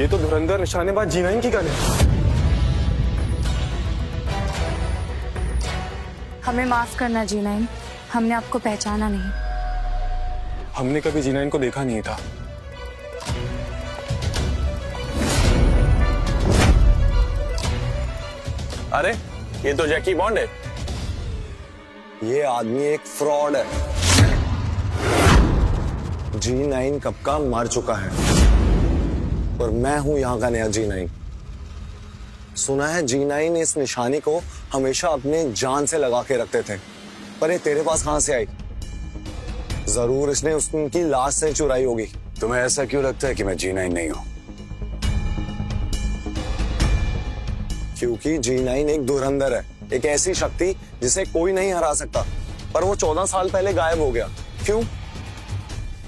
ये तो धुरंधर निशानेबाज जी9 की गन है। हमें माफ करना जी9, हमने आपको पहचाना नहीं। हमने कभी जी9 को देखा नहीं था। अरे ये तो जैकी बॉन्ड है। ये आदमी एक फ्रॉड है। जी9 कब का मर चुका है और मैं हूं यहाँ का नया जी9। सुना है जी9 इस निशानी को हमेशा अपने जान से लगा के रखते थे, पर ये तेरे पास कहां से आई? जरूर इसने उसकी लाश से चुराई होगी। तुम्हें ऐसा क्यों लगता है कि मैं जी9 नहीं हूं? क्योंकि जी9 एक धुरंधर है, एक ऐसी शक्ति जिसे कोई नहीं हरा सकता। पर वो 14 साल पहले गायब हो गया। क्यों?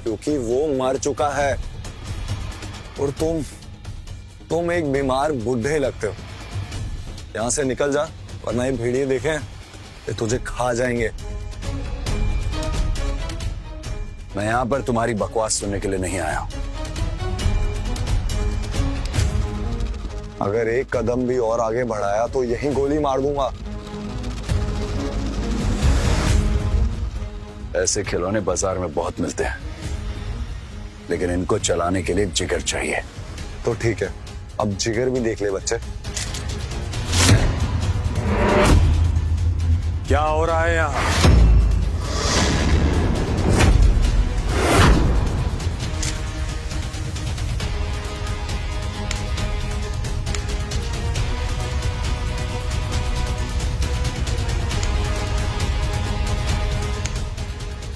क्योंकि वो मर चुका है। और तुम एक बीमार बुढ़े लगते हो। यहां से निकल जा, वरना ये भेड़िए देखें ये तुझे खा जाएंगे। मैं यहां पर तुम्हारी बकवास सुनने के लिए नहीं आया हूं। अगर एक कदम भी और आगे बढ़ाया तो यही गोली मार दूंगा। ऐसे खिलौने बाजार में बहुत मिलते हैं, लेकिन इनको चलाने के लिए जिगर चाहिए। तो ठीक है, अब जिगर भी देख ले बच्चे। क्या हो रहा है यहाँ?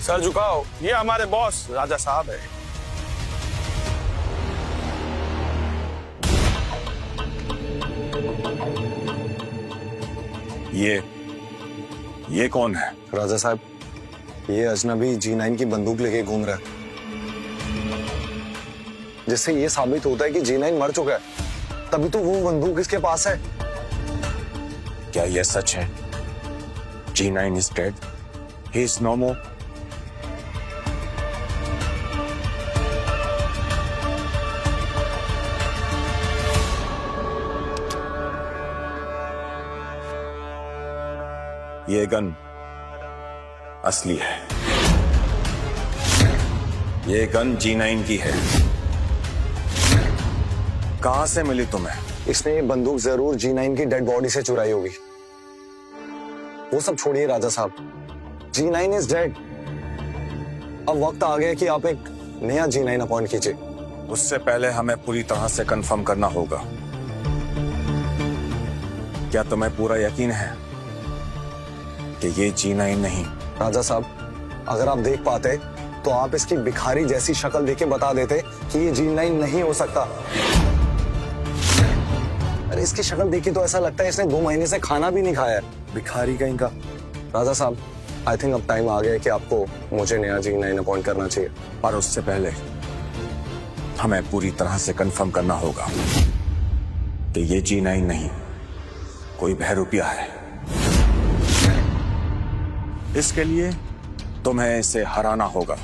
सर झुकाओ, ये हमारे बॉस राजा साहब है। ये कौन है? राजा साहब, ये अजनबी जी9 की बंदूक लेके घूम रहा है, जिससे ये साबित होता है कि जी9 मर चुका है। तभी तो वो बंदूक इसके पास है। क्या यह सच है? जी9 is dead. He is no more. ये गन असली है। ये गन जी9 की है। कहां से मिली तुम्हें? इसने ये बंदूक जरूर जी9 की डेड बॉडी से चुराई होगी। वो सब छोड़िए राजा साहब, जी9 इज डेड। अब वक्त आ गया कि आप एक नया जी9 अपॉइंट कीजिए। उससे पहले हमें पूरी तरह से कंफर्म करना होगा। क्या तुम्हें पूरा यकीन है कि ये जी9 नहीं? राजा साहब, अगर आप देख पाते तो आप इसकी भिखारी जैसी शक्ल देख के बता देते कि ये जी9 नहीं हो सकता। अरे इसकी शक्ल देखी तो ऐसा लगता है इसने 2 महीने से खाना भी नहीं खाया है। भिखारी कहीं का। राजा साहब, आई थिंक अब टाइम आ गया है कि आपको मुझे नया जी9 अपॉइंट करना चाहिए। पर उससे पहले हमें पूरी तरह से कंफर्म करना होगा कि ये जी9 नहीं, कोई बहरूपिया है। इसके लिए तुम्हें इसे हराना होगा,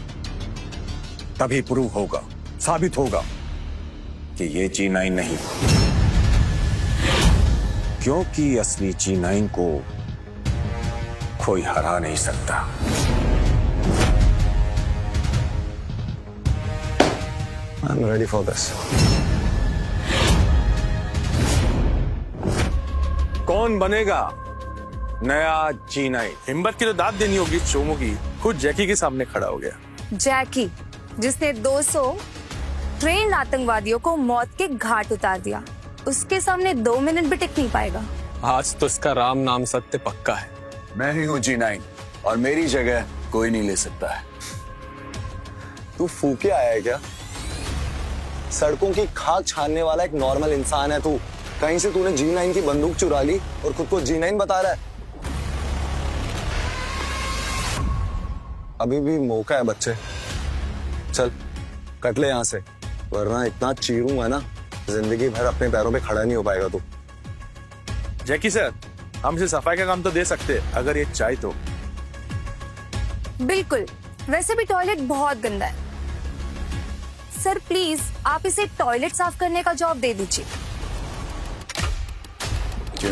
तभी प्रूव होगा, साबित होगा कि ये जी9 नहीं। क्योंकि असली जी9 को कोई हरा नहीं सकता। I am ready for this. कौन बनेगा नया जी9? हिम्मत की तो दाद देनी होगी चोमो की। खुद जैकी के सामने खड़ा हो गया। जैकी, जिसने 200 ट्रेन आतंकवादियों को मौत के घाट उतार दिया, उसके सामने 2 मिनट भी टिक नहीं पाएगा। आज तो इसका राम नाम सत्य पक्का है। मैं ही हूं जी9 और मेरी जगह कोई नहीं ले सकता है। तू फूके आया है क्या? सड़कों की खाक छानने वाला एक नॉर्मल इंसान है तू। कहीं से तूने जी9 की बंदूक चुरा ली और खुद को जी9 बता रहा है। अभी भी मौका है बच्चे, चल कट ले यहां से, वरना इतना चीरूंगा ना जिंदगी भर अपने पैरों पे खड़ा नहीं हो पाएगा तू। जैकी सर, हम इसे सफाई का काम तो दे सकते हैं अगर ये चाहे तो। बिल्कुल, वैसे भी टॉयलेट बहुत गंदा है। सर प्लीज आप इसे टॉयलेट साफ करने का जॉब दे दीजिए। क्यों?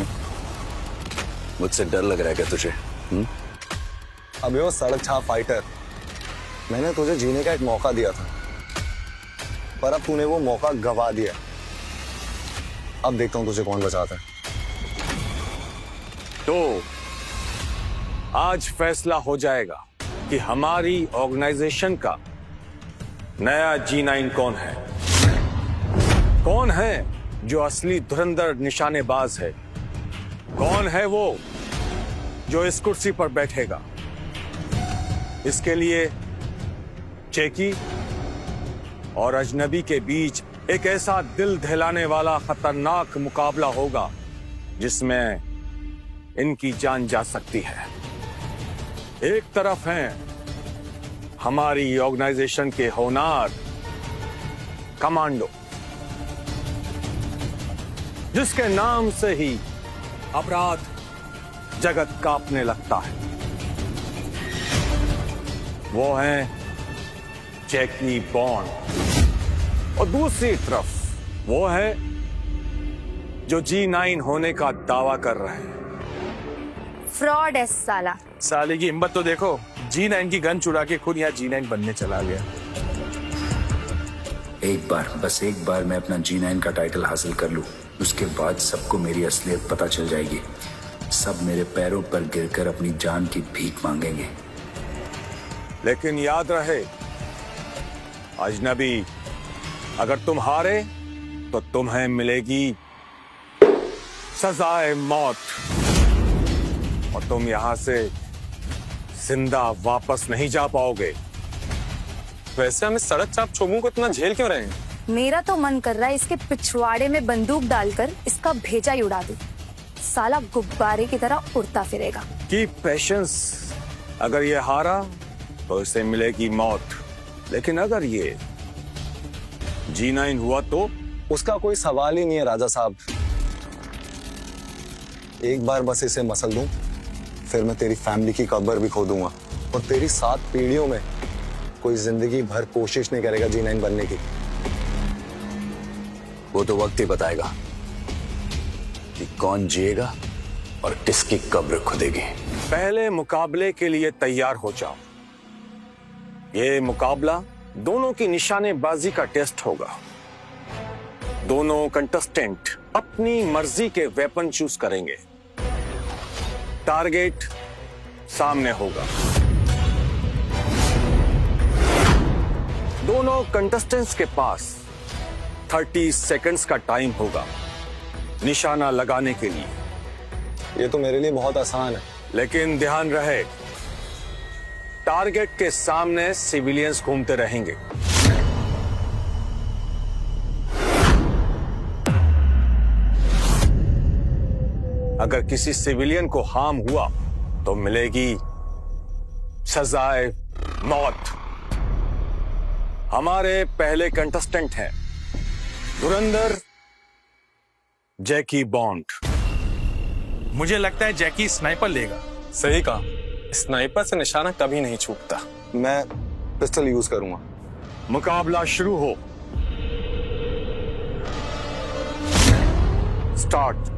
मुझसे डर लग रहा है क्या तुझे? अबे वो सड़क छाप फाइटर, मैंने तुझे जीने का एक मौका दिया था, पर अब तूने वो मौका गवा दिया। अब देखता हूं तुझे कौन बचाता है। तो आज फैसला हो जाएगा कि हमारी ऑर्गेनाइजेशन का नया G9 कौन है। कौन है जो असली धुरंधर निशानेबाज है। कौन है वो जो इस कुर्सी पर बैठेगा। इसके लिए चेकी और अजनबी के बीच एक ऐसा दिल दहलाने वाला खतरनाक मुकाबला होगा जिसमें इनकी जान जा सकती है। एक तरफ हैं हमारी ऑर्गेनाइजेशन के होनार कमांडो, जिसके नाम से ही अपराध जगत कांपने लगता है। वो हैं जैकी बॉन्ड। और दूसरी तरफ वो है जो G9 होने का दावा कर रहे हैं। फ्रॉड है साला। साले की हिम्मत तो देखो, G9 की गन चुरा के खुद यहाँ G9 बनने चला गया। एक बार, बस एक बार मैं अपना G9 का टाइटल हासिल कर लूं, उसके बाद सबको मेरी असलियत पता चल जाएगी। सब मेरे पैरों पर गिरकर अपनी जान की भीख मांगेंगे। लेकिन याद रहे अजनबी, अगर तुम हारे तो तुम्हें मिलेगी सजाए मौत और तुम यहां से जिंदा वापस नहीं जा पाओगे। वैसे हम इस सड़क चाप छोबू को इतना झेल क्यों रहे हैं? मेरा तो मन कर रहा है इसके पिछवाड़े में बंदूक डालकर इसका भेजा ही उड़ा दूं। साला गुब्बारे की तरह उड़ता फिरेगा। Keep patience. अगर ये हारा तो इसे मिलेगी मौत, लेकिन अगर ये G9 हुआ तो उसका कोई सवाल ही नहीं है राजा साहब। एक बार बस इसे मसल दूं, फिर मैं तेरी फैमिली की कब्र भी खोदूंगा और तेरी 7 पीढ़ियों में कोई जिंदगी भर कोशिश नहीं करेगा G9 बनने की। वो तो वक्त ही बताएगा कि कौन जिएगा और किसकी कब्र खुदेगी। पहले मुकाबले के लिए तैयार हो जाओ। ये मुकाबला दोनों की निशानेबाजी का टेस्ट होगा। दोनों कंटेस्टेंट अपनी मर्जी के वेपन चूज करेंगे। टारगेट सामने होगा। दोनों कंटेस्टेंट्स के पास 30 सेकंड्स का टाइम होगा निशाना लगाने के लिए। ये तो मेरे लिए बहुत आसान है। लेकिन ध्यान रहे, टारगेट के सामने सिविलियंस घूमते रहेंगे। अगर किसी सिविलियन को हार्म हुआ तो मिलेगी सजाए मौत। हमारे पहले कंटेस्टेंट हैं धुरंधर जैकी बॉन्ड। मुझे लगता है जैकी स्नाइपर लेगा। सही कहा, स्नाइपर से निशाना कभी नहीं चूकता। मैं पिस्टल यूज करूंगा। मुकाबला शुरू हो। स्टार्ट।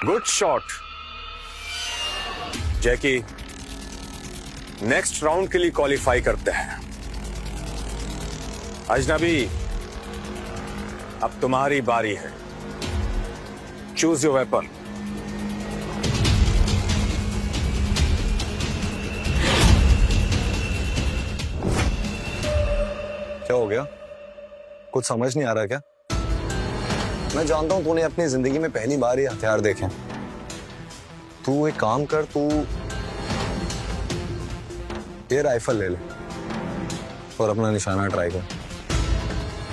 गुड शॉट जैकी। नेक्स्ट राउंड के लिए क्वालिफाई करते हैं। अजनबी, अब तुम्हारी बारी है। Choose your weapon. क्या हो गया? कुछ समझ नहीं आ रहा क्या? मैं जानता हूं तूने अपनी जिंदगी में पहली बार ये हथियार देखे। तू एक काम कर, तू ये राइफल ले ले और अपना निशाना ट्राई कर।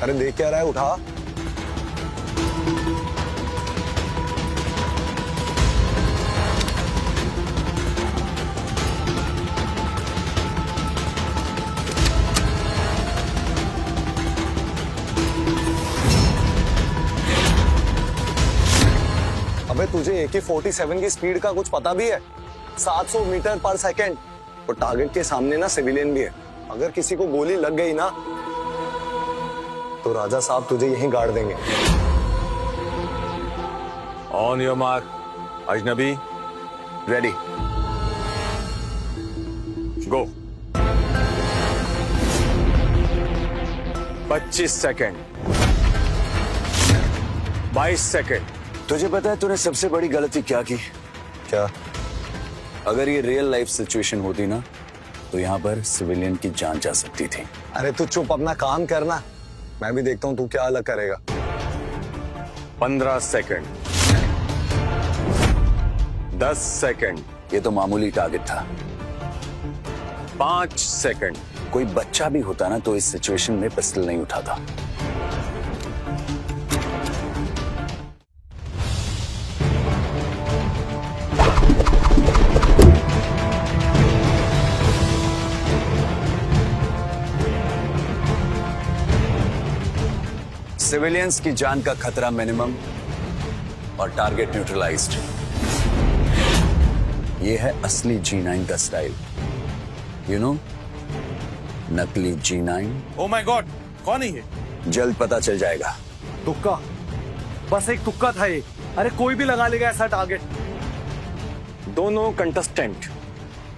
अरे देख क्या रहा है, उठा। तुझे AK-47 की स्पीड का कुछ पता भी है? 700 मीटर पर सेकेंड। और टारगेट के सामने ना सिविलियन भी है। अगर किसी को गोली लग गई ना तो राजा साहब तुझे यहीं गाड़ देंगे। ऑन योर मार्क, अजनबी, रेडी। गो। 25 सेकंड, 22 सेकंड। तुझे पता है तूने सबसे बड़ी गलती क्या की? क्या? अगर ये रियल लाइफ सिचुएशन होती ना तो यहाँ पर सिविलियन की जान जा सकती थी। अरे तू चुप, अपना काम करना। मैं भी देखता हूँ तू क्या अलग करेगा। 15 सेकंड, 10 सेकंड, ये तो मामूली टारगेट था। 5 सेकंड। कोई बच्चा भी होता ना तो इस सिचुएशन में पिस्टल नहीं उठाता। सिविलियंस की जान का खतरा मिनिमम और टारगेट न्यूट्रलाइज्ड। ये है असली G9 का स्टाइल। यू नो, नकली G9। ओ माय गॉड, कौन है ये? जल्द पता चल जाएगा। तुक्का, बस एक तुक्का था ये। अरे कोई भी लगा लेगा ऐसा टारगेट। दोनों कंटेस्टेंट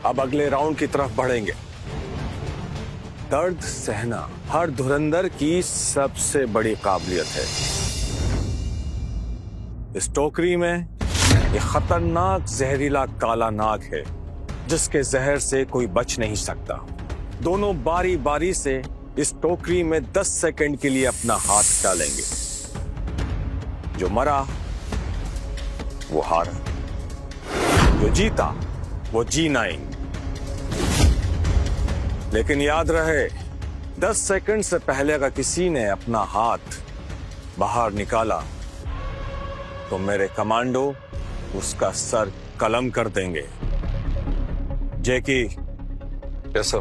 अब अगले राउंड की तरफ बढ़ेंगे। दर्द सहना हर धुरंधर की सबसे बड़ी काबिलियत है। इस टोकरी में ये खतरनाक जहरीला काला नाग है जिसके जहर से कोई बच नहीं सकता। दोनों बारी बारी से इस टोकरी में 10 सेकंड के लिए अपना हाथ डालेंगे। जो मरा वो हारा, जो जीता वो G9। लेकिन याद रहे, 10 सेकंड से पहले अगर किसी ने अपना हाथ बाहर निकाला तो मेरे कमांडो उसका सर कलम कर देंगे। जैकी, यस सर।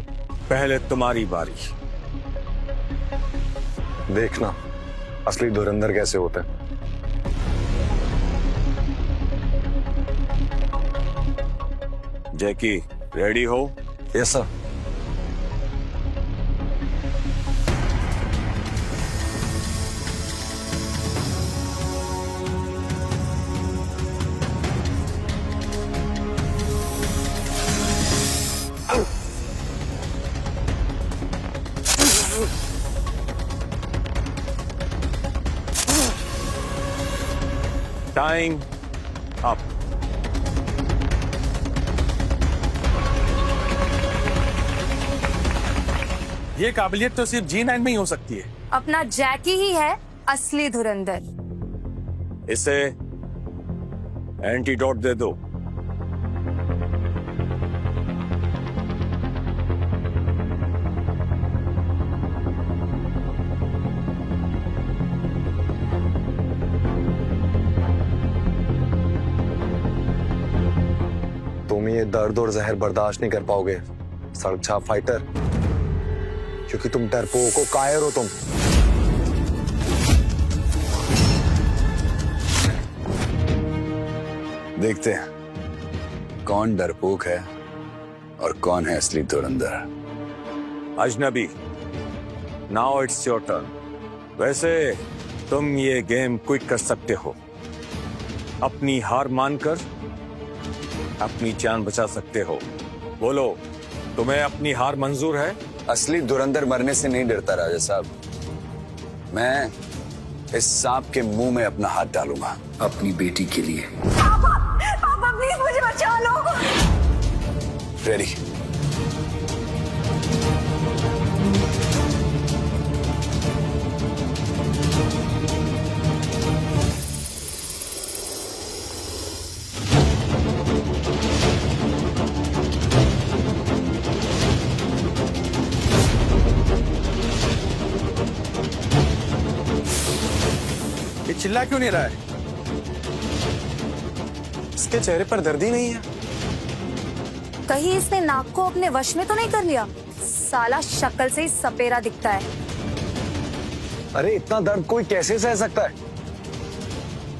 पहले तुम्हारी बारी। देखना असली धुरंधर कैसे होता है। जैकी, रेडी हो? Yes sir. Time up. ये काबिलियत तो सिर्फ G9 में ही हो सकती है। अपना जैकी ही है असली धुरंधर। इसे एंटीडोट दे दो। तुम ये दर्द और जहर बर्दाश्त नहीं कर पाओगे सड़क छाप फाइटर, क्योंकि तुम डरपोक हो, कायर हो तुम। देखते हैं कौन डरपोक है और कौन है असली धुरंधर। अजनबी, नाउ इट्स योर टर्न। वैसे तुम ये गेम क्विट कर सकते हो। अपनी हार मानकर अपनी जान बचा सकते हो। बोलो, तुम्हें अपनी हार मंजूर है? असली धुरंधर मरने से नहीं डरता राजा साहब। मैं इस सांप के मुंह में अपना हाथ डालूंगा अपनी बेटी के लिए। पापा प्लीज मुझे बचा लो। रेडी? ये चिल्ला क्यों नहीं रहा है? इसके चेहरे पर दर्द ही नहीं है। कहीं इसने नाक को अपने वश में तो नहीं कर लिया? साला शक्ल से ही सपेरा दिखता है। अरे इतना दर्द कोई कैसे सह सकता है?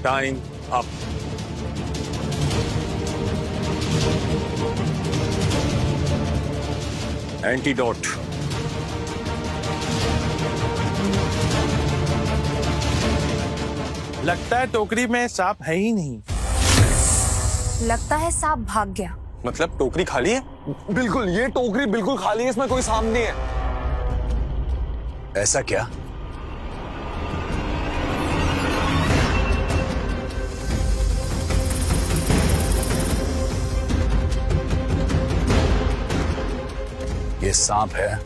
Time up. एंटीडोट। लगता है टोकरी में सांप है ही नहीं। लगता है सांप भाग गया। मतलब टोकरी खाली है? बिल्कुल, ये टोकरी बिल्कुल खाली है, इसमें कोई सांप नहीं है। ऐसा क्या? ये सांप है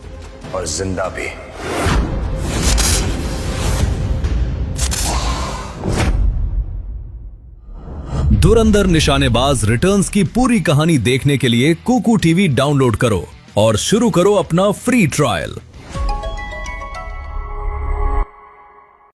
और जिंदा भी। धुरंधर निशानेबाज रिटर्न्स की पूरी कहानी देखने के लिए कुकू टीवी डाउनलोड करो और शुरू करो अपना फ्री ट्रायल।